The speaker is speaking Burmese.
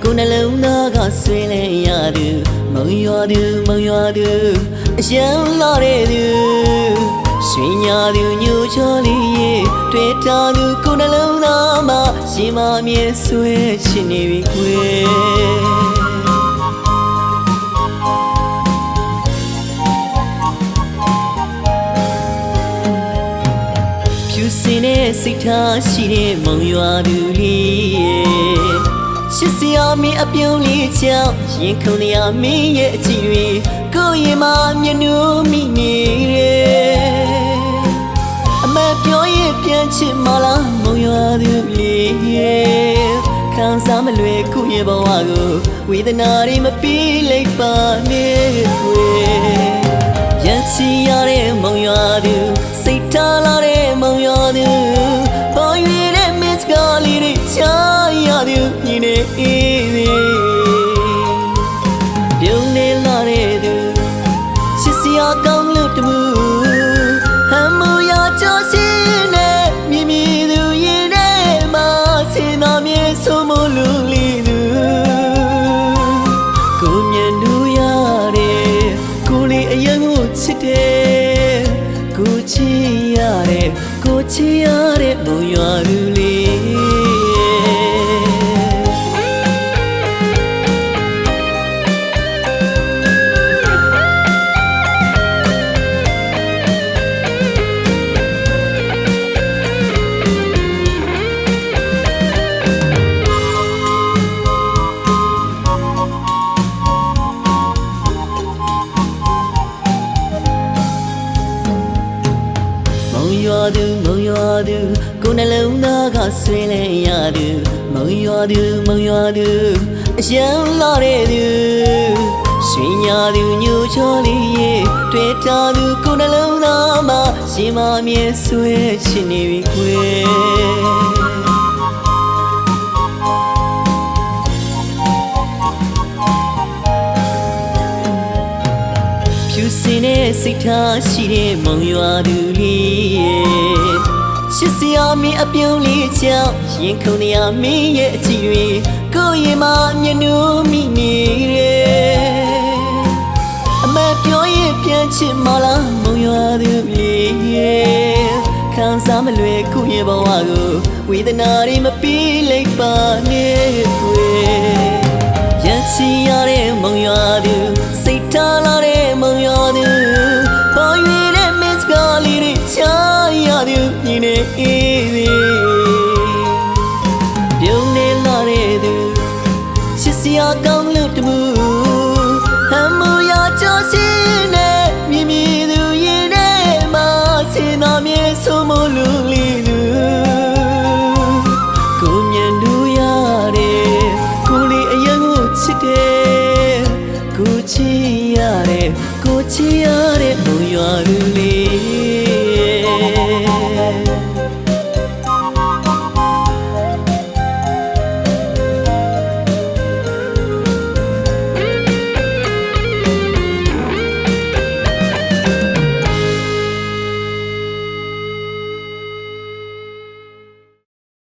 ကိုယ်နှလုံးသားကဆွေးလဲရသူမုံရွာသူအရှမ်းလာတဲ့သူရွှေညာသူညိုချောလေးရဲ့တွေ့တာသူကိုယ်နှလုံးသားမှာရှင်မမြဲဆွဲချင်နေပြီကွယ်ဖြူစင်တဲ့စိတ်ထားရှိတဲ့မုံရွာသူလေးရဲ့ချစ်စရာမင်းအပြုံးလေးကြောင့်ရင်ခုန်ရမင်းရဲ့အကြည့်တွေကိုယ်ရင်မှာမျက်နှာမိနေတယ်အမပြောရင်ပြန်ချစ်မလားမုံရွာသူလေးရဲ့ခံစားမလွယ်ကိုယ့်ရဲ့ဘဝကိုဝေဒနာတွေမပြီးလိုက်ပါနဲ့ကွယ်ရန်ချီရတဲ့မုံရွာသူစိတ်ထားလာတဲ့မုံရွာသူပေါ်ရွေတဲ့မစ်ကားလေးတွေချာရသူညီနေပြုံးနေလာတဲ့သူချစ်စရာကောင်းလို့တမှုဟမ်းမူရကြောရှိနေမြည်မြည်သူရင်ထဲမှာဆင်းသားမြဲဆုံးမလို့လီသူကိုမြင်လို့ရတဲ့ကိုလေးအရင်ကိုချစ်တယ်ကိုချစ်ရတယ်ကိုချစ်ရတဲ့မုံရွာလူလေးမုံရွာသူကိုယ်နှလုံးသားကဆွေးလဲရသူမုံရွာသူအရှမ်းလာတဲ့သူရွှေညာသူညိုချောလေးရဲ့တွေ့တာသူကိုယ်နှလုံးသားမှာရှင်မမြဲဆွဲချင်နေပြီကွယ်ဖြူစင်တဲ့စိတ်ထားရှိတဲ့မုံရွာသူလေးရဲ့ချစ်စရာမင်းအပြုံးလေးကြောင့်ရင်ခုန်ရမင်းရဲ့အကြည့်တွေကိုယ်ရင်မှာမျက်နှာမိနေတယ်အမပြောရင်ပြန်ချစ်မလားမုံရွာသူလေးရဲ့ခံစားမလွယ်ကိုယ့်ရဲ့ဘဝကိုဝေဒနာတွေမပြီးလိုက်ပါနဲ့ကွယ်ရန်ချီရတဲ့မုံရွာသူစိတ်ထားလာတဲ့မုံရွာသူ